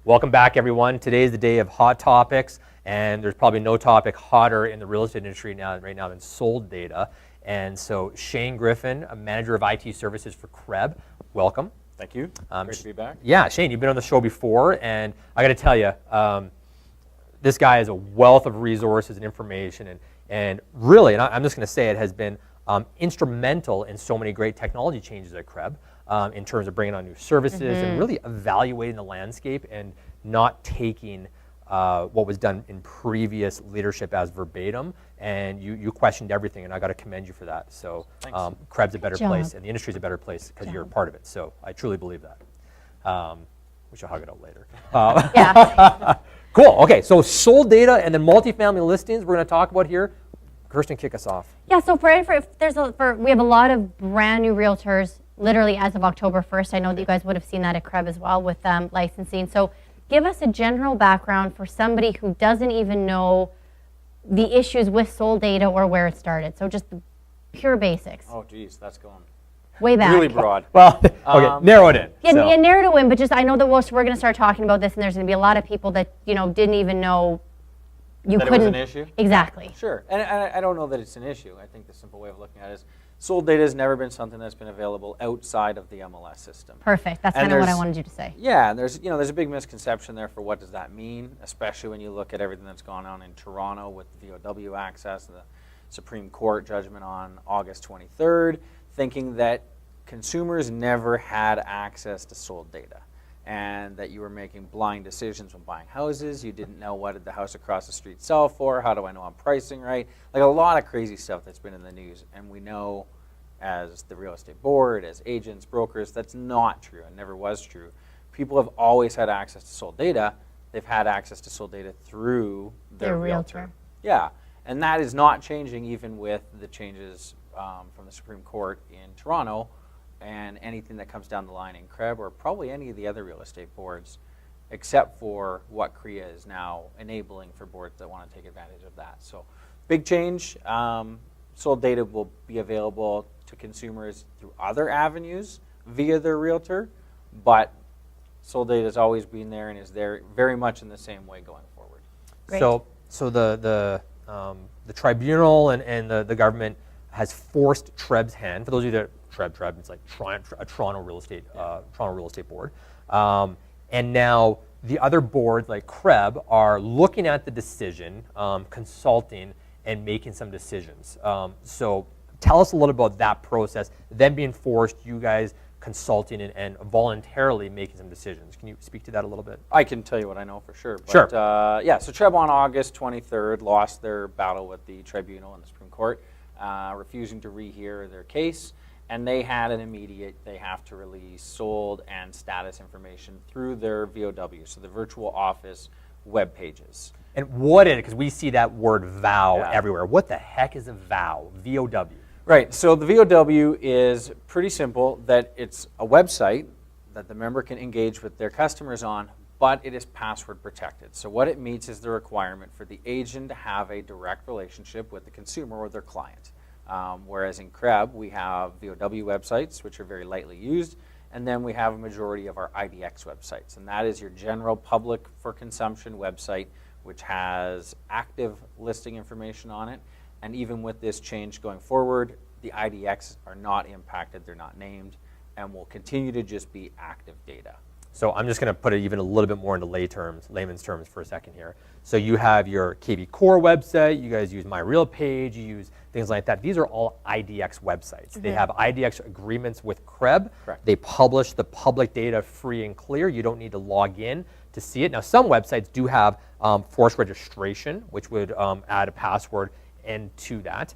Welcome back, everyone. Today is the day of hot topics, and there's probably no topic hotter in the real estate industry right now than sold data. And so Shane Griffin, a manager of IT services for CREB, welcome. Thank you. Great to be back. Yeah, Shane, you've been on the show before, and I got to tell you, this guy is a wealth of resources and information, and really, and I'm just going to say it has been instrumental in so many great technology changes at CREB. In terms of bringing on new services and really evaluating the landscape and not taking what was done in previous leadership as verbatim, and you questioned everything, and I got to commend you for that. So CREB's a better place, and the industry's a better place because you're a part of it. So I truly believe that. We should hug it out later. Yeah. Cool. Okay, so sold data and then multifamily listings we're going to talk about here. Kirsten, kick us off. Yeah. So we have a lot of brand new realtors. Literally as of October 1st, I know that you guys would have seen that at CREB as well with licensing. So give us a general background for somebody who doesn't even know the issues with sold data or where it started. So just the pure basics. Oh, geez, that's going way back. really broad. Well, okay, narrow it in. Yeah, so. Narrow it in, but just I know that we're going to start talking about this, and there's going to be a lot of people that didn't even know you that couldn't. It was an issue? Exactly. Sure, and I don't know that it's an issue. I think the simple way of looking at it is sold data has never been something that's been available outside of the MLS system. Perfect. That's kind of what I wanted you to say. Yeah, and there's a big misconception there for what does that mean, especially when you look at everything that's gone on in Toronto with the VOW access, the Supreme Court judgment on August 23rd, thinking that consumers never had access to sold data and that you were making blind decisions when buying houses. You didn't know what did the house across the street sell for, how do I know I'm pricing right? Like a lot of crazy stuff that's been in the news, and we know as the real estate board, as agents, brokers, that's not true and never was true. People have always had access to sold data. They've had access to sold data through their realtor. Yeah, and that is not changing even with the changes from the Supreme Court in Toronto, and anything that comes down the line in CREB or probably any of the other real estate boards, except for what CREA is now enabling for boards that want to take advantage of that. So big change. Sold data will be available to consumers through other avenues via their realtor, but sold data has always been there and is there very much in the same way going forward. Great. So the tribunal and the government has forced CREB's hand. For those of you that CREB, it's like a Toronto real estate board, and now the other boards like CREB are looking at the decision, consulting, and making some decisions. So tell us a little about that process, then being forced, you guys consulting and voluntarily making some decisions. Can you speak to that a little bit? I can tell you what I know for sure. But, sure. So CREB on August 23rd lost their battle with the tribunal and the Supreme Court, refusing to rehear their case. And they had an immediate, they have to release sold and status information through their VOW, so the virtual office web pages. And what is it? Because we see that word vow everywhere. What the heck is a vow? VOW. Right, so the VOW is pretty simple, that it's a website that the member can engage with their customers on, but it is password protected. So what it meets is the requirement for the agent to have a direct relationship with the consumer or their client. Whereas in CREB, we have VOW websites, which are very lightly used, and then we have a majority of our IDX websites, and that is your general public for consumption website, which has active listing information on it. And even with this change going forward, the IDX are not impacted, they're not named, and will continue to just be active data. So I'm just going to put it even a little bit more into layman's terms for a second here. So you have your KB Core website, you guys use My Real Page, you use things like that. These are all IDX websites. They have IDX agreements with CREB. Correct. They publish the public data free and clear. You don't need to log in to see it. Now some websites do have forced registration, which would add a password into that.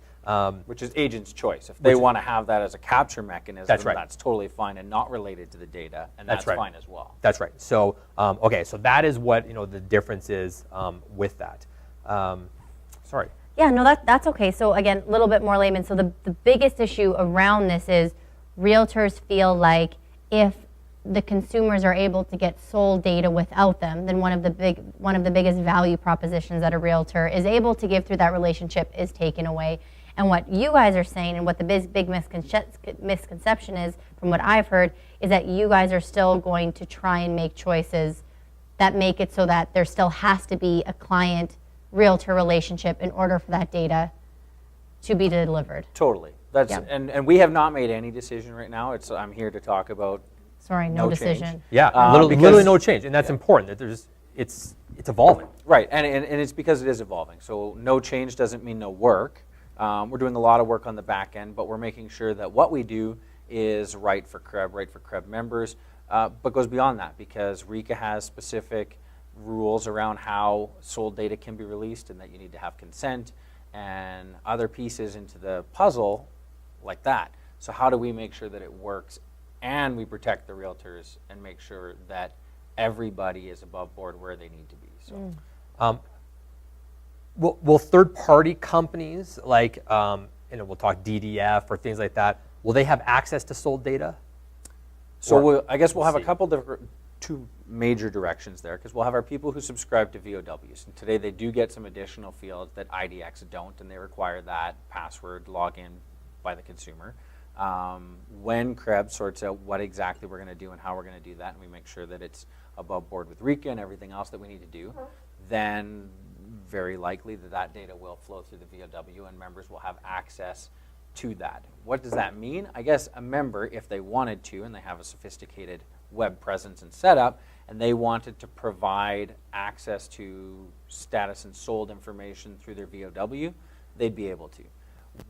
Which is agent's choice. If they want to have that as a capture mechanism, that's totally fine and not related to the data, and that's fine as well. That's right. So, okay, so that is what the difference is with that. Sorry. Yeah, no, that's okay. So again, a little bit more layman. So the biggest issue around this is realtors feel like if the consumers are able to get sold data without them, then one of the biggest value propositions that a realtor is able to give through that relationship is taken away. And what you guys are saying, and what the big misconception is, from what I've heard, is that you guys are still going to try and make choices that make it so that there still has to be a client-realtor relationship in order for that data to be delivered. Totally. That's Yeah. and we have not made any decision right now. I'm here to talk about Sorry, no change. decision. Yeah, because- literally no change, and that's important. That it's evolving. Right, and it's because it is evolving. So no change doesn't mean no work. We're doing a lot of work on the back end, but we're making sure that what we do is right for CREB members, but goes beyond that because RECA has specific rules around how sold data can be released and that you need to have consent and other pieces into the puzzle like that. So how do we make sure that it works and we protect the realtors and make sure that everybody is above board where they need to be? So. Will third-party companies like we'll talk DDF or things like that? Will they have access to sold data? So I guess we'll have a see. couple different, two major directions there, because we'll have our people who subscribe to VOWs. And today they do get some additional fields that IDX don't, and they require that password login by the consumer. When CREB sorts out what exactly we're going to do and how we're going to do that, and we make sure that it's above board with RECA and everything else that we need to do, then very likely that data will flow through the VOW and members will have access to that. What does that mean? I guess a member, if they wanted to, and they have a sophisticated web presence and setup, and they wanted to provide access to status and sold information through their VOW, they'd be able to.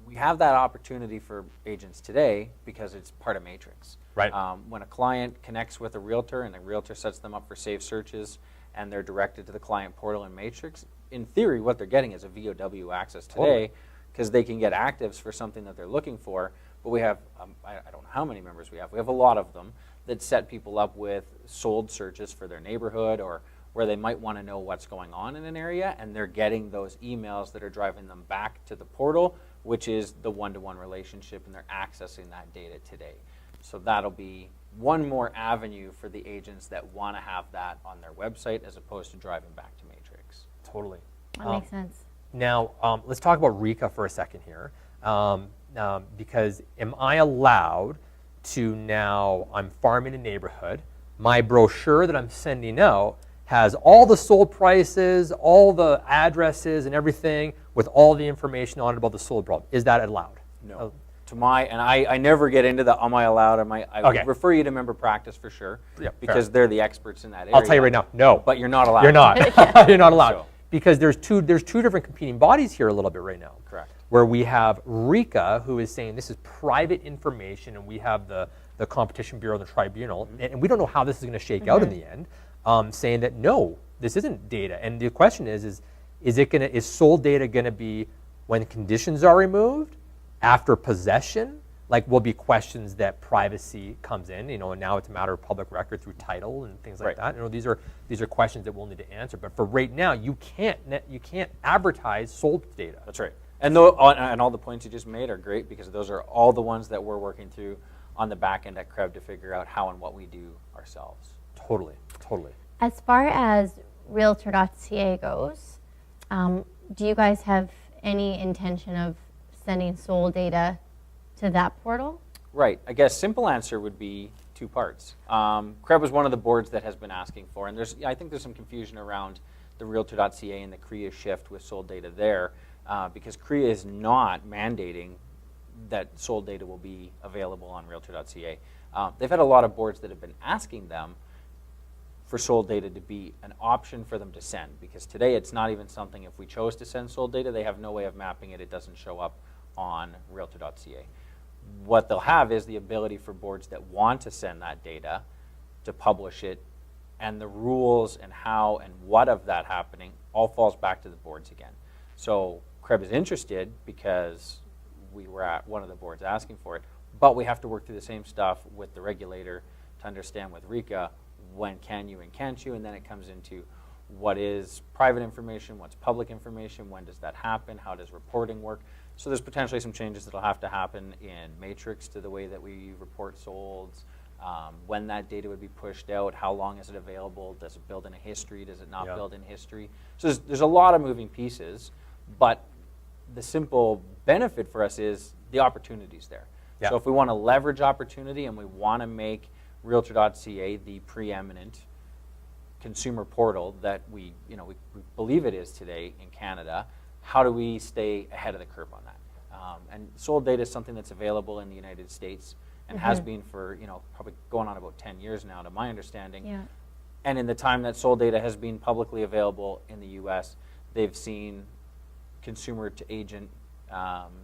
We have that opportunity for agents today because it's part of Matrix. Right. When a client connects with a realtor and the realtor sets them up for safe searches and they're directed to the client portal in Matrix, in theory what they're getting is a VOW access today because they can get actives for something that they're looking for. But we have, I don't know how many members we have a lot of them that set people up with sold searches for their neighborhood or where they might want to know what's going on in an area, and they're getting those emails that are driving them back to the portal, which is the one-to-one relationship, and they're accessing that data today. So that'll be one more avenue for the agents that want to have that on their website as opposed to driving back to Matrix. Totally. That makes sense. Now, let's talk about RECA for a second here, because am I allowed to now, I'm farming a neighborhood, my brochure that I'm sending out has all the sold prices, all the addresses and everything with all the information on it about the sold problem. Is that allowed? No. To my, and I never get into the am I allowed, I Okay. refer you to member practice for sure, Yep, because fair. they're the experts in that area. I'll tell you right now, no. But you're not allowed. You're not. You're not allowed. So. Because there's two different competing bodies here a little bit right now. Correct. Where we have RECA, who is saying this is private information, and we have the Competition Bureau and the Tribunal, and we don't know how this is going to shake out in the end, saying that no, this isn't data. And the question is sold data going to be when conditions are removed, after possession? Like, will be questions that privacy comes in, and now it's a matter of public record through title and things like that. These are questions that we'll need to answer. But for right now, you can't advertise sold data. That's right. And all the points you just made are great because those are all the ones that we're working through on the back end at CREB to figure out how and what we do ourselves. Totally. As far as realtor.ca goes, do you guys have any intention of sending sold data to that portal? Right. I guess simple answer would be two parts. CREB is one of the boards that has been asking for, and I think there's some confusion around the realtor.ca and the CREA shift with sold data there, because CREA is not mandating that sold data will be available on realtor.ca. They've had a lot of boards that have been asking them for sold data to be an option for them to send, because today it's not even something, if we chose to send sold data, they have no way of mapping it. It doesn't show up on realtor.ca. What they'll have is the ability for boards that want to send that data to publish it, and the rules and how and what of that happening all falls back to the boards again. So CREB is interested because we were at one of the boards asking for it, but we have to work through the same stuff with the regulator to understand with RECA when can you and can't you, and then it comes into what is private information, what's public information, when does that happen, how does reporting work. So there's potentially some changes that will have to happen in Matrix to the way that we report solds, when that data would be pushed out, how long is it available, does it build in a history, does it not build in history. So there's a lot of moving pieces, but the simple benefit for us is the opportunities there. Yeah. So if we want to leverage opportunity and we want to make realtor.ca the preeminent consumer portal that we believe it is today in Canada, how do we stay ahead of the curve on that? And sold data is something that's available in the United States and has been for probably going on about 10 years now, to my understanding. Yeah. And in the time that sold data has been publicly available in the U.S., they've seen consumer to agent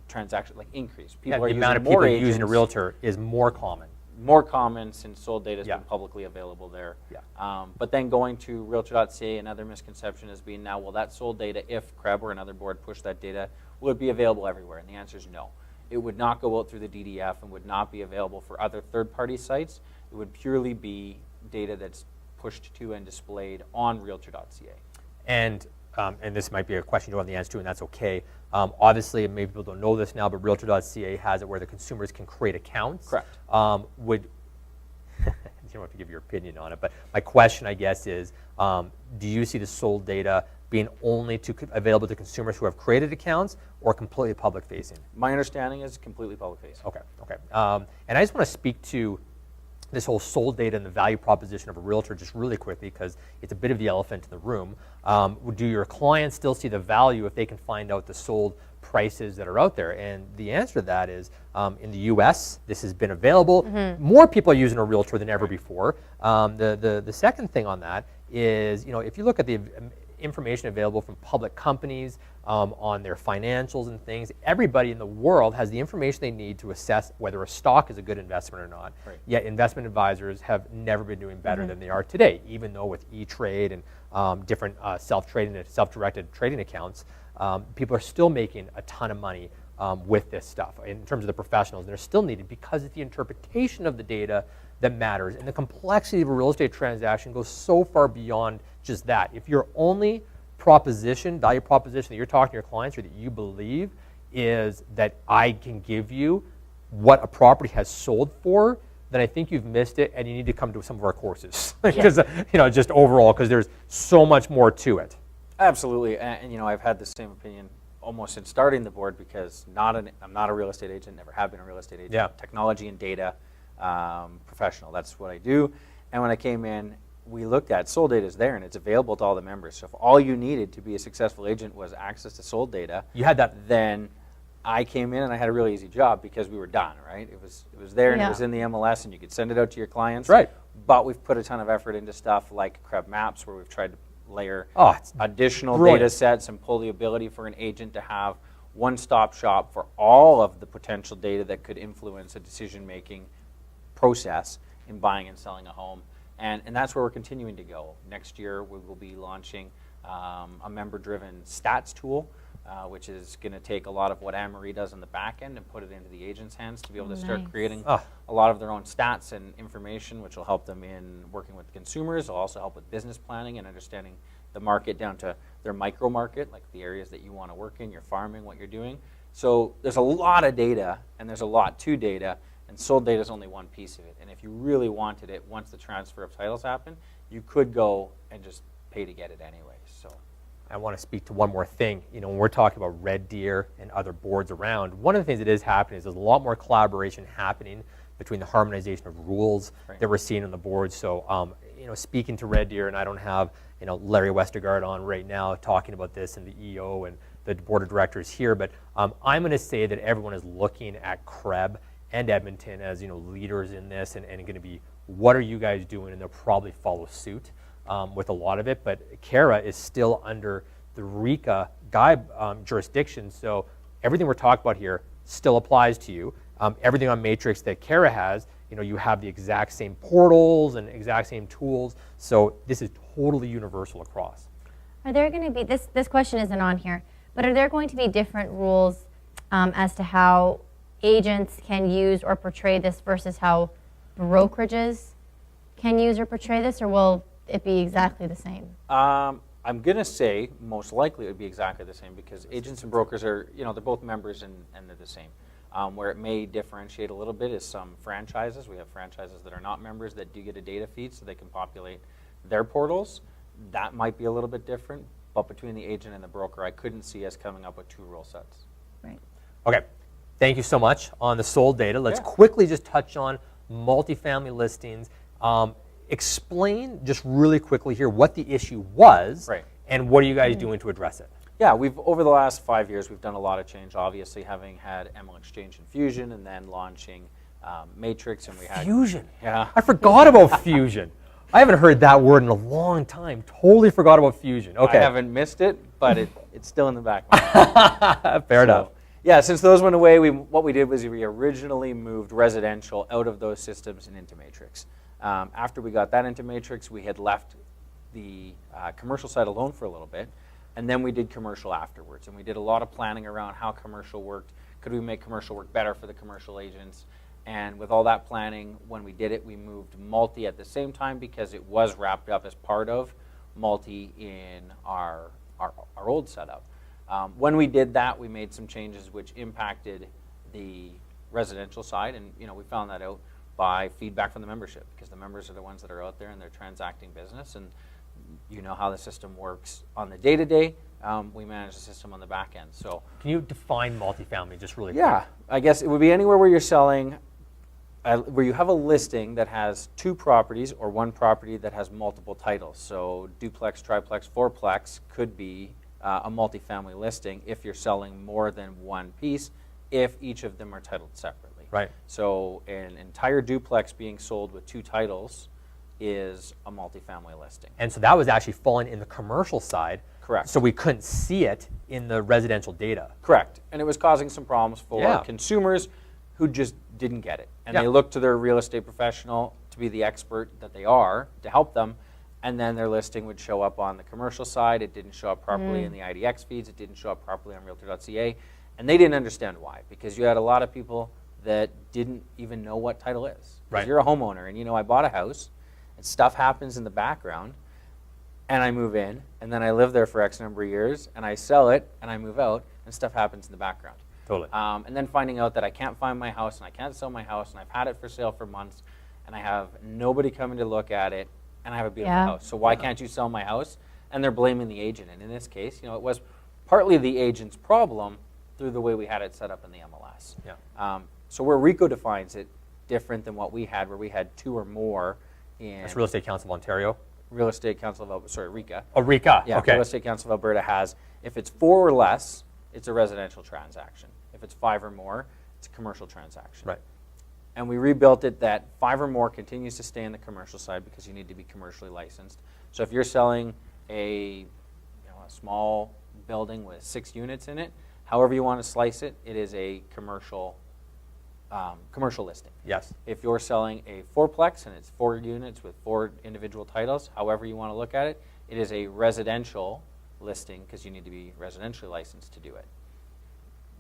transaction increase. Yeah, People are the using amount of more people using a agents. realtor is more common. More common since sold data has Yeah. been publicly available there. Yeah. But then going to realtor.ca, another misconception has been now, well, that sold data, if CREB or another board pushed that data, will it be available everywhere? And the answer is no. It would not go out through the DDF and would not be available for other third-party sites. It would purely be data that's pushed to and displayed on realtor.ca. And this might be a question you don't have the answer to, and that's okay. Obviously, maybe people don't know this now, but realtor.ca has it where the consumers can create accounts. Correct. You don't have to give your opinion on it, but my question, I guess, is do you see the sold data being only available to consumers who have created accounts or completely public-facing? My understanding is completely public-facing. Okay, okay. And I just want to speak to this whole sold data and the value proposition of a realtor just really quickly, because it's a bit of the elephant in the room. Do your clients still see the value if they can find out the sold prices that are out there? And the answer to that is, in the US, this has been available. More people are using a realtor than ever before. The second thing on that is, if you look at the information available from public companies on their financials and things, everybody in the world has the information they need to assess whether a stock is a good investment or not. Right. Yet investment advisors have never been doing better than they are today, even though with E-Trade and different self-trading and self-directed trading accounts, people are still making a ton of money with this stuff in terms of the professionals. And they're still needed because it's the interpretation of the data that matters. And the complexity of a real estate transaction goes so far beyond just that. If your only value proposition that you're talking to your clients or that you believe is that I can give you what a property has sold for, then I think you've missed it and you need to come to some of our courses. Because, just overall, because there's so much more to it. Absolutely, and I've had the same opinion almost since starting the board, because I'm not a real estate agent, never have been a real estate agent. Yeah. Technology and data professional, that's what I do. And when I came in, we looked at sold data is there and it's available to all the members. So if all you needed to be a successful agent was access to sold data, You had that. then I came in and I had a really easy job because we were done, right? It was there and it was in the MLS and you could send it out to your clients. Right. But we've put a ton of effort into stuff like CREB Maps, where we've tried to layer It's additional brilliant. data sets and pull the ability for an agent to have one-stop shop for all of the potential data that could influence a decision-making process in buying and selling a home. And that's where we're continuing to go. Next year, we will be launching a member-driven stats tool, which is going to take a lot of what Anne-Marie does on the back end and put it into the agent's hands to be able to start creating a lot of their own stats and information, which will help them in working with consumers. It'll also help with business planning and understanding the market down to their micro market, like the areas that you want to work in, your farming, what you're doing. So there's a lot of data and there's a lot to data. And sold data is only one piece of it. And if you really wanted it, once the transfer of titles happened, you could go and just pay to get it anyway. So I want to speak to one more thing. When we're talking about Red Deer and other boards around, one of the things that is happening is there's a lot more collaboration happening between the harmonization of rules that we're seeing on the board. So, speaking to Red Deer, and I don't have Larry Westergaard on right now talking about this and the EO and the board of directors here, but I'm going to say that everyone is looking at CREB and Edmonton as leaders in this, and going to be, what are you guys doing? And they'll probably follow suit with a lot of it. But CARA is still under the RECA jurisdiction, so everything we're talking about here still applies to you. Everything on Matrix that CARA has, you have the exact same portals and exact same tools. So this is totally universal across. Are there going to be, this question isn't on here, but are there going to be different rules as to how agents can use or portray this versus how brokerages can use or portray this, or will it be exactly the same? I'm going to say most likely it would be exactly the same, because agents and brokers are, they're both members and they're the same. Where it may differentiate a little bit is some franchises. We have franchises that are not members that do get a data feed so they can populate their portals. That might be a little bit different, but between the agent and the broker, I couldn't see us coming up with two rule sets. Right. Okay. Thank you so much on the sold data. Let's quickly just touch on multifamily listings. explain just really quickly here what the issue was, Right. and what are you guys doing to address it? Yeah, over the last 5 years, we've done a lot of change, obviously, having had ML Exchange and Fusion, and then launching Matrix, and we had... Fusion. Yeah. I forgot about Fusion. I haven't heard that word in a long time. Totally forgot about Fusion. Okay. I haven't missed it, but it's still in the back of my mind. Fair enough. Yeah, since those went away, what we did was we originally moved residential out of those systems and into Matrix. After we got that into Matrix, we had left the commercial side alone for a little bit, and then we did commercial afterwards. And we did a lot of planning around how commercial worked. Could we make commercial work better for the commercial agents? And with all that planning, when we did it, we moved multi at the same time because it was wrapped up as part of multi in our old setup. When we did that, we made some changes which impacted the residential side, and we found that out by feedback from the membership, because the members are the ones that are out there and they're transacting business, and you know how the system works on the day-to-day. We manage the system on the back end. So can you define multifamily just really quick? I guess it would be anywhere where you're selling, where you have a listing that has 2 properties or 1 property that has multiple titles. So duplex, triplex, fourplex could be a multifamily listing if you're selling more than 1 piece, if each of them are titled separately. Right. So an entire duplex being sold with 2 titles is a multifamily listing. And so that was actually falling in the commercial side. Correct. So we couldn't see it in the residential data. Correct. And it was causing some problems for consumers who just didn't get it. And they looked to their real estate professional to be the expert that they are to help them. And then their listing would show up on the commercial side. It didn't show up properly in the IDX feeds. It didn't show up properly on realtor.ca. And they didn't understand why, because you had a lot of people that didn't even know what title is. Right. You're a homeowner, and I bought a house, and stuff happens in the background, and I move in, and then I live there for X number of years, and I sell it, and I move out, and stuff happens in the background. Totally. And then finding out that I can't find my house, and I can't sell my house, and I've had it for sale for months, and I have nobody coming to look at it, and I have a beautiful house. So why can't you sell my house? And they're blaming the agent. And in this case, it was partly the agent's problem through the way we had it set up in the MLS. Yeah. So where RICO defines it different than what we had, where we had 2 or more in... That's Real Estate Council of Ontario? Real Estate Council of Alberta, sorry, RICA. Oh, RICA, yeah, okay. Real Estate Council of Alberta has, if it's 4 or less, it's a residential transaction. If it's 5 or more, it's a commercial transaction. Right. And we rebuilt it that 5 or more continues to stay in the commercial side because you need to be commercially licensed. So if you're selling a small building with 6 units in it, however you want to slice it, it is a commercial listing. Yes. If you're selling a fourplex and it's 4 units with 4 individual titles, however you want to look at it, it is a residential listing because you need to be residentially licensed to do it.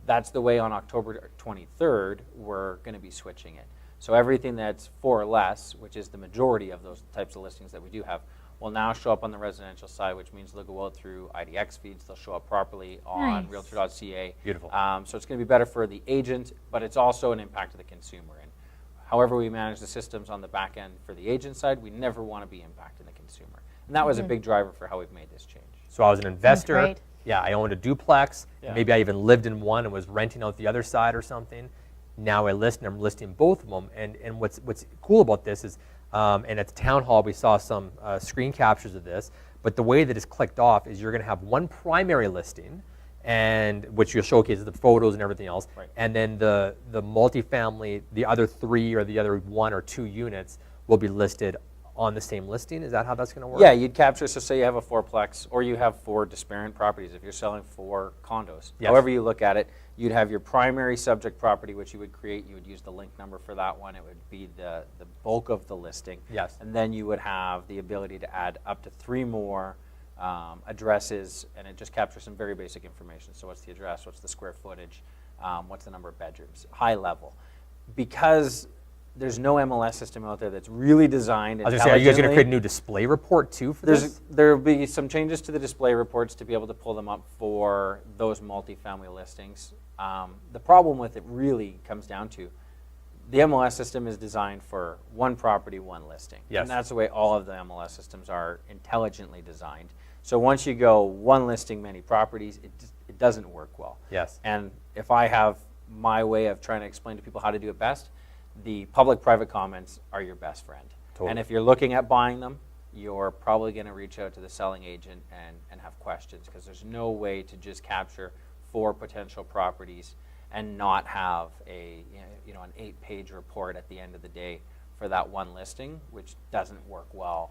That's the way on October 23rd, we're going to be switching it. So everything that's 4 or less, which is the majority of those types of listings that we do have, will now show up on the residential side, which means they'll go out through IDX feeds. They'll show up properly on realtor.ca. Beautiful. So it's going to be better for the agent, but it's also an impact to the consumer. And however we manage the systems on the back end for the agent side, we never want to be impacting the consumer. And that was a big driver for how we've made this change. So I was an investor. That's great. Yeah, I owned a duplex. Yeah. Maybe I even lived in one and was renting out the other side or something. Now I list and I'm listing both of them. And what's cool about this is, and at the town hall we saw some screen captures of this, but the way that it's clicked off is you're going to have one primary listing, and which you'll showcase the photos and everything else, Right. and then the multifamily, the other 3 or the other 1 or 2 units will be listed on the same listing. Is that how that's going to work? Yeah, you'd capture, so say you have a fourplex or you have 4 disparate properties. If you're selling 4 condos, Yes. however you look at it, you'd have your primary subject property, which you would create. You would use the link number for that one. It would be the bulk of the listing. Yes. And then you would have the ability to add up to 3 more addresses, and it just captures some very basic information. So what's the address, what's the square footage, what's the number of bedrooms, high level. Because there's no MLS system out there that's really designed I was going to say, are you guys going to intelligently. create a new display report too for this? There will be some changes to the display reports to be able to pull them up for those multifamily listings. The problem with it really comes down to the MLS system is designed for 1 property, 1 listing. Yes. And that's the way all of the MLS systems are intelligently designed. So once you go 1 listing, many properties, it doesn't work well. Yes. And if I have my way of trying to explain to people how to do it best, the public-private comments are your best friend. Totally. And if you're looking at buying them, you're probably going to reach out to the selling agent and have questions, because there's no way to just capture 4 potential properties and not have a an 8-page report at the end of the day for that one listing, which doesn't work well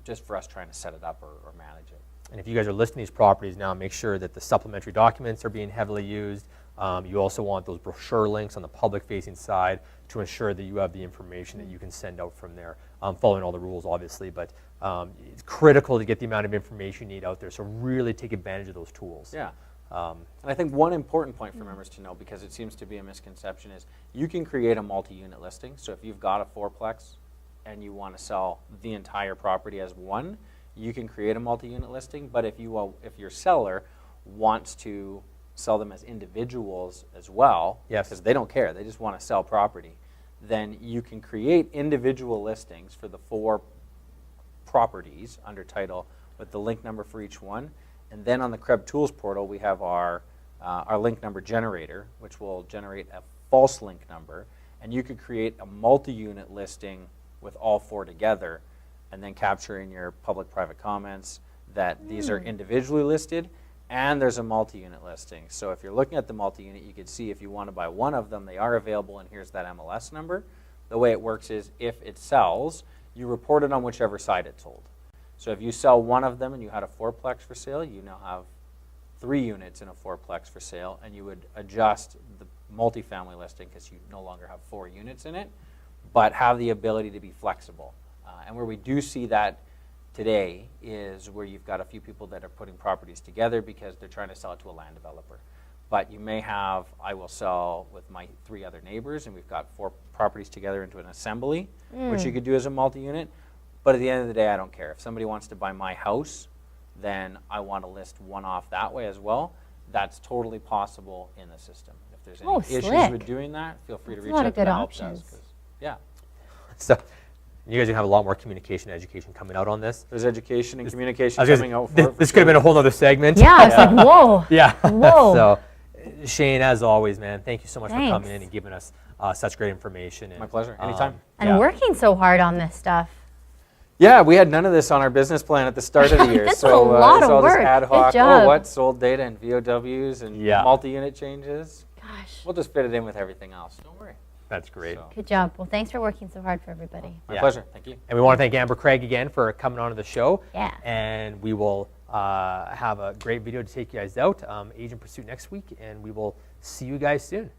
just for us trying to set it up or manage it. And if you guys are listing these properties now, make sure that the supplementary documents are being heavily used. You also want those brochure links on the public-facing side to ensure that you have the information that you can send out from there, following all the rules, obviously. But it's critical to get the amount of information you need out there, so really take advantage of those tools. Yeah. And I think one important point for members to know, because it seems to be a misconception, is you can create a multi-unit listing. So if you've got a 4-plex and you want to sell the entire property as one, you can create a multi-unit listing. But if your seller wants to sell them as individuals as well, yes, because they don't care, they just want to sell property, then you can create individual listings for the 4 properties under title with the link number for each one. And then on the CREB Tools portal, we have our link number generator, which will generate a false link number. And you could create a multi-unit listing with all 4 together, and then capture in your public-private comments that these are individually listed and there's a multi-unit listing. So if you're looking at the multi-unit, you could see if you want to buy one of them, they are available, and here's that MLS number. The way it works is if it sells, you report it on whichever side it sold. So if you sell one of them and you had a 4-plex for sale, you now have 3 units in a 4-plex for sale, and you would adjust the multifamily listing because you no longer have 4 units in it, but have the ability to be flexible. And where we do see that today is where you've got a few people that are putting properties together because they're trying to sell it to a land developer. But you may have, I will sell with my 3 other neighbors, and we've got 4 properties together into an assembly, which you could do as a multi-unit. But at the end of the day, I don't care. If somebody wants to buy my house, then I want to list one off that way as well. That's totally possible in the system. If there's any issues with doing that, feel free to reach out to the help desk. Yeah. So you guys are going to have a lot more communication and education coming out on this. There's education and communication coming out. This could have been a whole other segment. Yeah, I was like, whoa. Yeah. Whoa. So, Shane, as always, man, thank you so much for coming in and giving us such great information. And, my pleasure. Anytime. And working so hard on this stuff. Yeah, we had none of this on our business plan at the start of the year. That's so a lot it's of all work. just ad hoc. Good job. Oh, what? Sold data and VOWs and multi-unit changes. Gosh. We'll just fit it in with everything else. Don't worry. That's great. So. Good job. Well, thanks for working so hard for everybody. My pleasure. Thank you. And we want to thank Amber Craig again for coming on to the show. Yeah. And we will have a great video to take you guys out. Agent Pursuit next week, and we will see you guys soon.